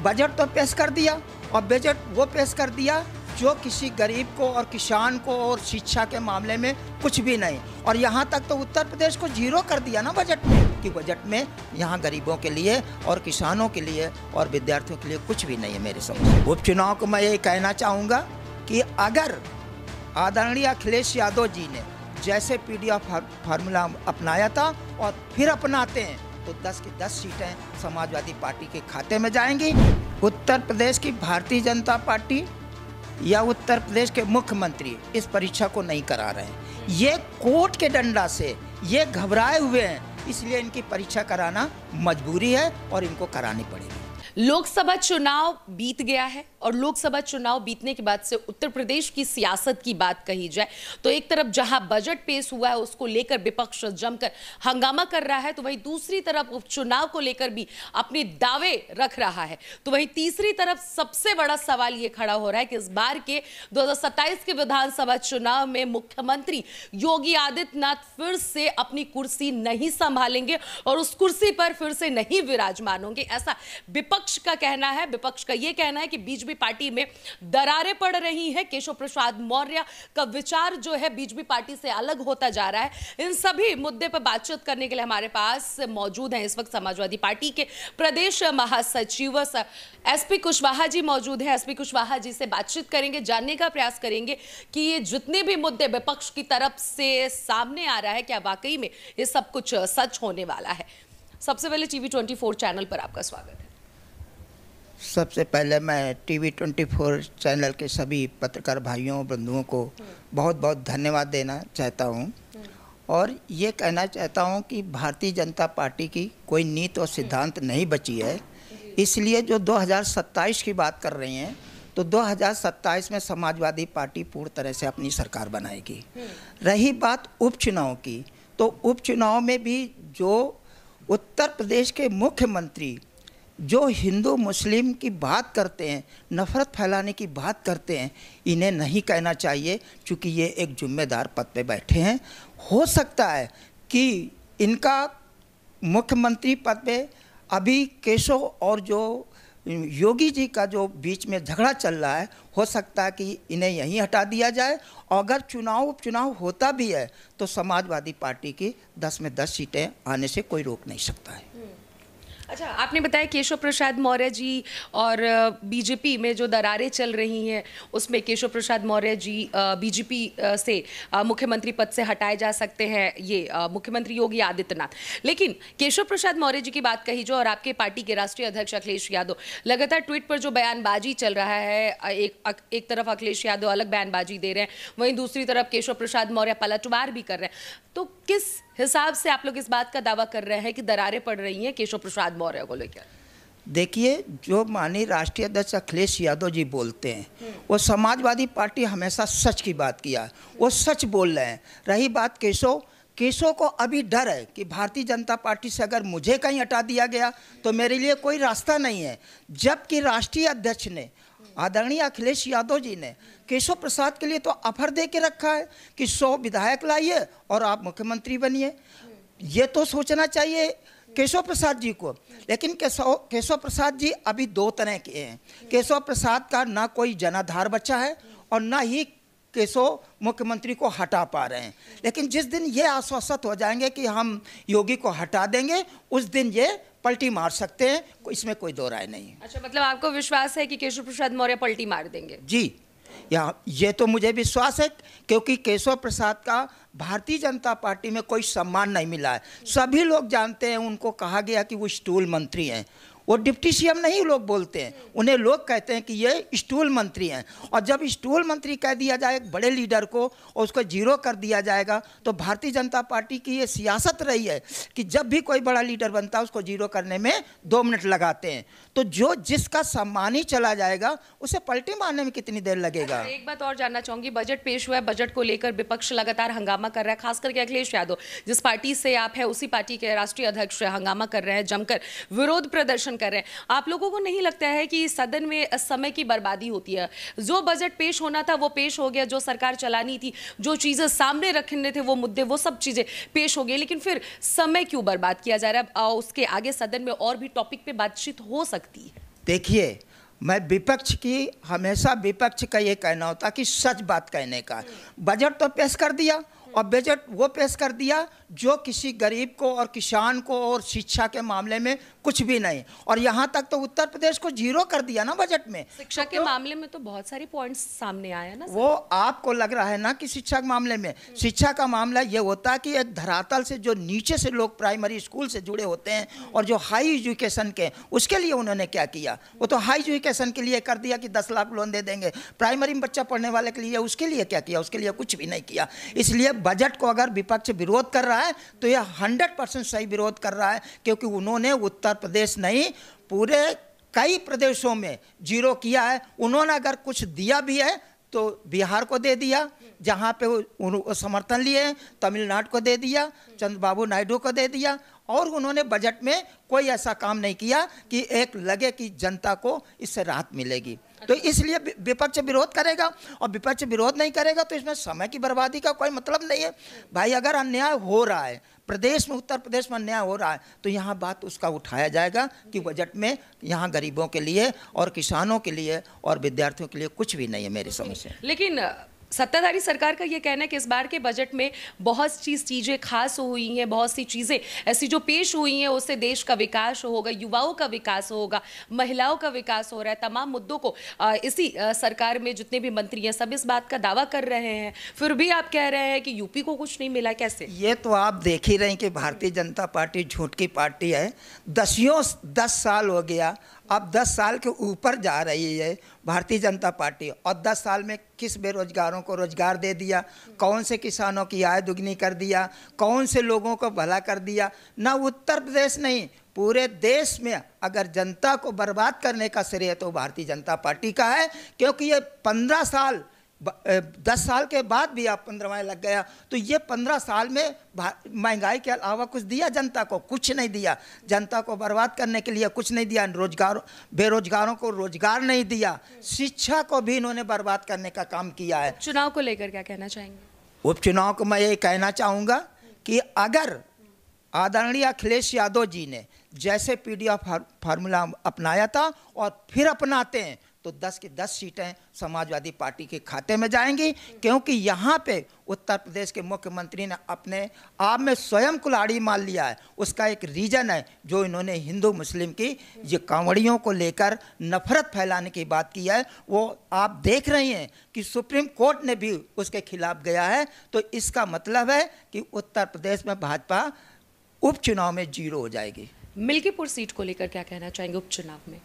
Budget तो पेश कर दिया, और बजट वो पेश कर दिया जो किसी गरीब को और किसान को और शिक्षा के मामले में कुछ भी नहीं। और यहाँ तक तो उत्तर प्रदेश को जीरो कर दिया ना बजट में, कि बजट में यहाँ गरीबों के लिए और किसानों के लिए और विद्यार्थियों के लिए कुछ भी नहीं है मेरे समझ। उपचुनाव को मैं ये कहना चाहूँगा कि अगर आदरणीय अखिलेश यादव जी ने जैसे पीडीएफ फार्मूला अपनाया था और फिर अपनाते हैं तो 10 की 10 सीटें समाजवादी पार्टी के खाते में जाएंगी। उत्तर प्रदेश की भारतीय जनता पार्टी या उत्तर प्रदेश के मुख्यमंत्री इस परीक्षा को नहीं करा रहे हैं। ये कोर्ट के डंडा से ये घबराए हुए हैं, इसलिए इनकी परीक्षा कराना मजबूरी है और इनको करानी पड़ेगी। लोकसभा चुनाव बीत गया है और लोकसभा चुनाव बीतने के बाद से उत्तर प्रदेश की सियासत की बात कही जाए तो एक तरफ जहां बजट पेश हुआ है उसको लेकर विपक्ष जमकर हंगामा कर रहा है, तो वहीं दूसरी तरफ उपचुनाव को लेकर भी अपने दावे रख रहा है। तो वहीं तीसरी तरफ सबसे बड़ा सवाल यह खड़ा हो रहा है कि इस बार के 2027 के विधानसभा चुनाव में मुख्यमंत्री योगी आदित्यनाथ फिर से अपनी कुर्सी नहीं संभालेंगे और उस कुर्सी पर फिर से नहीं विराजमान होंगे, ऐसा विपक्ष का कहना है। विपक्ष का यह कहना है कि बीजेपी पार्टी में दरारें पड़ रही हैं, केशव प्रसाद मौर्य का विचार जो है बीजेपी पार्टी से अलग होता जा रहा है। इन सभी मुद्दे पर बातचीत करने के लिए हमारे पास मौजूद हैं इस वक्त समाजवादी पार्टी के प्रदेश महासचिव एसपी कुशवाहा जी मौजूद हैं। एसपी कुशवाहा जी से बातचीत करेंगे, जानने का प्रयास करेंगे कि ये जितने भी मुद्दे विपक्ष की तरफ से सामने आ रहा है क्या वाकई में ये सब कुछ सच होने वाला है। सबसे पहले टीवी 24 चैनल पर आपका स्वागत है। सबसे पहले मैं टीवी 24 चैनल के सभी पत्रकार भाइयों बंधुओं को बहुत बहुत धन्यवाद देना चाहता हूं और ये कहना चाहता हूं कि भारतीय जनता पार्टी की कोई नीति और सिद्धांत नहीं बची है। इसलिए जो 2027 की बात कर रही हैं तो 2027 में समाजवादी पार्टी पूर्ण तरह से अपनी सरकार बनाएगी। रही बात उपचुनाव की, तो उपचुनाव में भी जो उत्तर प्रदेश के मुख्यमंत्री जो हिंदू मुस्लिम की बात करते हैं, नफ़रत फैलाने की बात करते हैं, इन्हें नहीं कहना चाहिए क्योंकि ये एक जिम्मेदार पद पे बैठे हैं। हो सकता है कि इनका मुख्यमंत्री पद पे अभी केशव और जो योगी जी का जो बीच में झगड़ा चल रहा है, हो सकता है कि इन्हें यहीं हटा दिया जाए। और अगर उपचुनाव होता भी है तो समाजवादी पार्टी की 10 में 10 सीटें आने से कोई रोक नहीं सकता है। अच्छा, आपने बताया केशव प्रसाद मौर्य जी और बीजेपी में जो दरारें चल रही हैं उसमें केशव प्रसाद मौर्य जी बीजेपी से मुख्यमंत्री पद से हटाए जा सकते हैं, ये मुख्यमंत्री योगी आदित्यनाथ। लेकिन केशव प्रसाद मौर्य जी की बात कही जो और आपके पार्टी के राष्ट्रीय अध्यक्ष अखिलेश यादव लगातार ट्वीट पर जो बयानबाजी चल रहा है, एक तरफ अखिलेश यादव अलग बयानबाजी दे रहे हैं, वहीं दूसरी तरफ केशव प्रसाद मौर्य पलटवार भी कर रहे हैं, तो किस हिसाब से आप लोग इस बात का दावा कर रहे हैं कि दरारें पड़ रही हैं केशव प्रसाद मौर्य को लेकर? देखिए, जो माननीय राष्ट्रीय अध्यक्ष अखिलेश यादव जी बोलते हैं वो समाजवादी पार्टी हमेशा सच की बात किया है, वो सच बोल रहे हैं। रही बात केशव को अभी डर है कि भारतीय जनता पार्टी से अगर मुझे कहीं हटा दिया गया तो मेरे लिए कोई रास्ता नहीं है, जबकि राष्ट्रीय अध्यक्ष ने आदरणीय अखिलेश यादव जी ने केशव प्रसाद के लिए तो ऑफर दे के रखा है कि 100 विधायक लाइए और आप मुख्यमंत्री बनिए। ये तो सोचना चाहिए केशव प्रसाद जी को। लेकिन केशव प्रसाद जी अभी दो तरह के हैं। केशव प्रसाद का ना कोई जनाधार बचा है और ना ही केशव मुख्यमंत्री को हटा पा रहे हैं। लेकिन जिस दिन ये आश्वस्त हो जाएंगे कि हम योगी को हटा देंगे, उस दिन ये पलटी मार सकते हैं, इसमें कोई दो राय नहीं है। अच्छा, मतलब आपको विश्वास है कि केशव प्रसाद मौर्य पलटी मार देंगे? जी, ये तो मुझे विश्वास है, क्योंकि केशव प्रसाद का भारतीय जनता पार्टी में कोई सम्मान नहीं मिला है। सभी लोग जानते हैं, उनको कहा गया कि वो स्टूल मंत्री हैं, वो डिप्टी सीएम नहीं लोग बोलते हैं, उन्हें लोग कहते हैं कि ये स्टूल मंत्री हैं। और जब स्टूल मंत्री कह दिया जाए एक बड़े लीडर को और उसको जीरो कर दिया जाएगा, तो भारतीय जनता पार्टी की ये सियासत रही है कि जब भी कोई बड़ा लीडर बनता है उसको जीरो करने में 2 मिनट लगाते हैं। तो जो जिसका सम्मान ही चला जाएगा उसे पलटी मारने में कितनी देर लगेगा। एक बात और जानना चाहूंगी, बजट पेश हुआ है, बजट को लेकर विपक्ष लगातार हंगामा कर रहा है, खास करके अखिलेश यादव जिस पार्टी से आप है उसी पार्टी के राष्ट्रीय अध्यक्ष हंगामा कर रहे हैं, जमकर विरोध प्रदर्शन कर रहे हैं। आप लोगों को नहीं लगता है कि सदन में समय की बर्बादी होती है? जो बजट पेश होना था वो पेश हो गया, जो सरकार चलानी थी, जो चीजें सामने रखने थे, वो मुद्दे, वो सब चीजें पेश हो गई, लेकिन फिर समय क्यों बर्बाद किया जा रहा है? उसके आगे सदन में और भी टॉपिक पे बातचीत हो सकती है। देखिए, मैं विपक्ष की हमेशा विपक्ष का ये कहना होता कि सच बात कहने का। बजट तो पेश कर दिया, और बजट वो पेश कर दिया जो किसी गरीब को और किसान को और शिक्षा के मामले में कुछ भी नहीं। और यहाँ तक तो उत्तर प्रदेश को जीरो कर दिया ना बजट में। शिक्षा के मामले में तो बहुत सारे पॉइंट्स सामने आए ना। वो आपको लग रहा है ना कि शिक्षा के मामले में, शिक्षा का मामला ये होता है कि एक धरातल से जो नीचे से लोग प्राइमरी स्कूल से जुड़े होते हैं और जो हाई एजुकेशन के, उसके लिए उन्होंने क्या किया? वो तो हाई एजुकेशन के लिए कर दिया कि 10 लाख लोन दे देंगे। प्राइमरी में बच्चा पढ़ने वाले के लिए उसके लिए क्या किया? उसके लिए कुछ भी नहीं किया। इसलिए बजट को अगर विपक्ष विरोध कर रहा है तो यह 100% सही विरोध कर रहा है, क्योंकि उन्होंने उत्तर प्रदेश नहीं पूरे कई प्रदेशों में जीरो किया है। उन्होंने अगर कुछ दिया भी है तो बिहार को दे दिया, जहाँ पे वो समर्थन लिए हैं, तमिलनाडु को दे दिया, चंद्रबाबू नायडू को दे दिया, और उन्होंने बजट में कोई ऐसा काम नहीं किया कि एक लगे कि जनता को इससे राहत मिलेगी। तो इसलिए विपक्ष विरोध करेगा, और विपक्ष विरोध नहीं करेगा तो इसमें समय की बर्बादी का कोई मतलब नहीं है। भाई, अगर अन्याय हो रहा है प्रदेश में, उत्तर प्रदेश में अन्याय हो रहा है, तो यहाँ बात उसका उठाया जाएगा कि बजट में यहाँ गरीबों के लिए और किसानों के लिए और विद्यार्थियों के लिए कुछ भी नहीं है मेरी समझ से। लेकिन सत्ताधारी सरकार का ये कहना है कि इस बार के बजट में बहुत सी चीज़ें खास हुई हैं, बहुत सी चीज़ें ऐसी जो पेश हुई हैं, उससे देश का विकास होगा, युवाओं का विकास होगा, महिलाओं का विकास हो रहा है। तमाम मुद्दों को इसी सरकार में जितने भी मंत्री हैं सब इस बात का दावा कर रहे हैं, फिर भी आप कह रहे हैं कि यूपी को कुछ नहीं मिला। कैसे? ये तो आप देख ही रहे हैं कि भारतीय जनता पार्टी झूठ की पार्टी है। 10 साल हो गया, अब 10 साल के ऊपर जा रही है भारतीय जनता पार्टी, और 10 साल में किस बेरोजगारों को रोजगार दे दिया, कौन से किसानों की आय दुगनी कर दिया, कौन से लोगों को भला कर दिया? ना उत्तर प्रदेश नहीं, पूरे देश में अगर जनता को बर्बाद करने का श्रेय तो भारतीय जनता पार्टी का है, क्योंकि ये 15 साल 10 साल के बाद भी आप 15वां लग गया, तो ये 15 साल में महंगाई के अलावा कुछ दिया जनता को? कुछ नहीं दिया। जनता को बर्बाद करने के लिए कुछ नहीं दिया। बेरोजगारों को रोजगार नहीं दिया, शिक्षा को भी इन्होंने बर्बाद करने का काम किया है। चुनाव को लेकर क्या कहना चाहेंगे? उपचुनाव को मैं ये कहना चाहूँगा कि अगर आदरणीय अखिलेश यादव जी ने जैसे पीडीएफ फार्मूला अपनाया था और फिर अपनाते हैं तो 10 की 10 सीटें समाजवादी पार्टी के खाते में जाएंगी, क्योंकि यहाँ पे उत्तर प्रदेश के मुख्यमंत्री ने अपने आप में स्वयं कुल्हाड़ी मार लिया है। उसका एक रीजन है जो इन्होंने हिंदू मुस्लिम की ये कांवड़ियों को लेकर नफरत फैलाने की बात की है, वो आप देख रहे हैं कि सुप्रीम कोर्ट ने भी उसके खिलाफ गया है। तो इसका मतलब है कि उत्तर प्रदेश में भाजपा उपचुनाव में जीरो हो जाएगी। मिल्कीपुर सीट को लेकर क्या कहना चाहेंगे उपचुनाव में?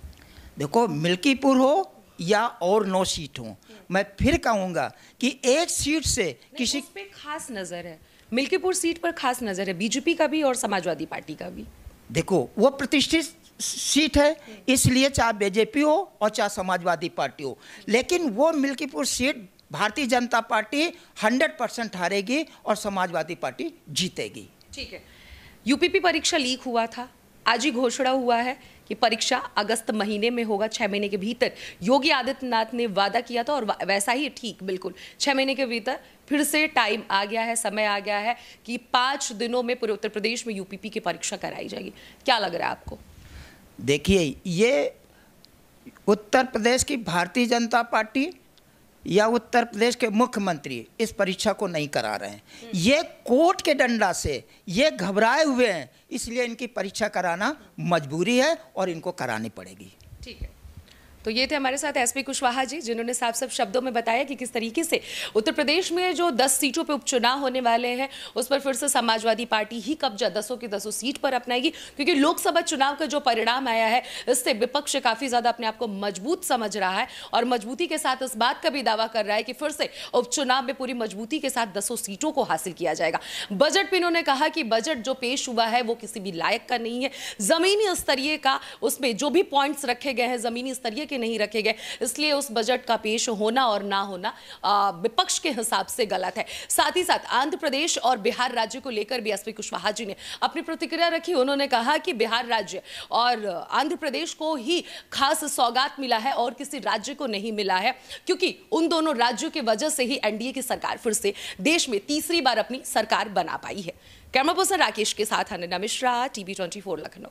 देखो, मिल्कीपुर हो या और 9 सीट हो, मैं फिर कहूँगा कि एक सीट से किसी पे खास नज़र है, मिल्कीपुर सीट पर खास नज़र है बीजेपी का भी और समाजवादी पार्टी का भी। देखो, वो प्रतिष्ठित सीट है, इसलिए चाहे बीजेपी हो और चाहे समाजवादी पार्टी हो, लेकिन वो मिल्कीपुर सीट भारतीय जनता पार्टी 100% हारेगी और समाजवादी पार्टी जीतेगी। ठीक है। यूपीपी परीक्षा लीक हुआ था, आज ही घोषणा हुआ है कि परीक्षा अगस्त महीने में होगा, 6 महीने के भीतर। योगी आदित्यनाथ ने वादा किया था और वैसा ही ठीक बिल्कुल 6 महीने के भीतर फिर से टाइम आ गया है, समय आ गया है कि 5 दिनों में पूरे उत्तर प्रदेश में यूपीपी की परीक्षा कराई जाएगी। क्या लग रहा है आपको? देखिए, ये उत्तर प्रदेश की भारतीय जनता पार्टी या उत्तर प्रदेश के मुख्यमंत्री इस परीक्षा को नहीं करा रहे हैं। ये कोर्ट के डंडा से ये घबराए हुए हैं, इसलिए इनकी परीक्षा कराना मजबूरी है और इनको करानी पड़ेगी। ठीक है। तो ये थे हमारे साथ एसपी कुशवाहा जी, जिन्होंने साफ साफ शब्दों में बताया कि किस तरीके से उत्तर प्रदेश में जो 10 सीटों पे उपचुनाव होने वाले हैं उस पर फिर से समाजवादी पार्टी ही कब्जा 10 की 10 सीट पर अपनाएगी, क्योंकि लोकसभा चुनाव का जो परिणाम आया है इससे विपक्ष काफी ज्यादा अपने आप को मजबूत समझ रहा है और मजबूती के साथ इस बात का भी दावा कर रहा है कि फिर से उपचुनाव में पूरी मजबूती के साथ 10 सीटों को हासिल किया जाएगा। बजट में इन्होंने कहा कि बजट जो पेश हुआ है वो किसी भी लायक का नहीं है, जमीनी स्तरीय का, उसमें जो भी पॉइंट्स रखे गए हैं जमीनी स्तरीय नहीं रखे गए, इसलिए उस बजट का पेश होना और ना होना विपक्ष के हिसाब से गलत है। साथ ही साथ आंध्र प्रदेश और बिहार राज्य को लेकर भी एसपी कुशवाहा जी ने अपनी प्रतिक्रिया रखी। उन्होंने कहा कि बिहार राज्य और आंध्र प्रदेश को ही खास सौगात मिला है और किसी राज्य को नहीं मिला है, क्योंकि उन दोनों राज्यों की वजह से ही एनडीए की सरकार फिर से देश में तीसरी बार अपनी सरकार बना पाई है। कैमरा पर्सन राकेश के साथ अनन्या मिश्रा, टीवी 24 लखनऊ।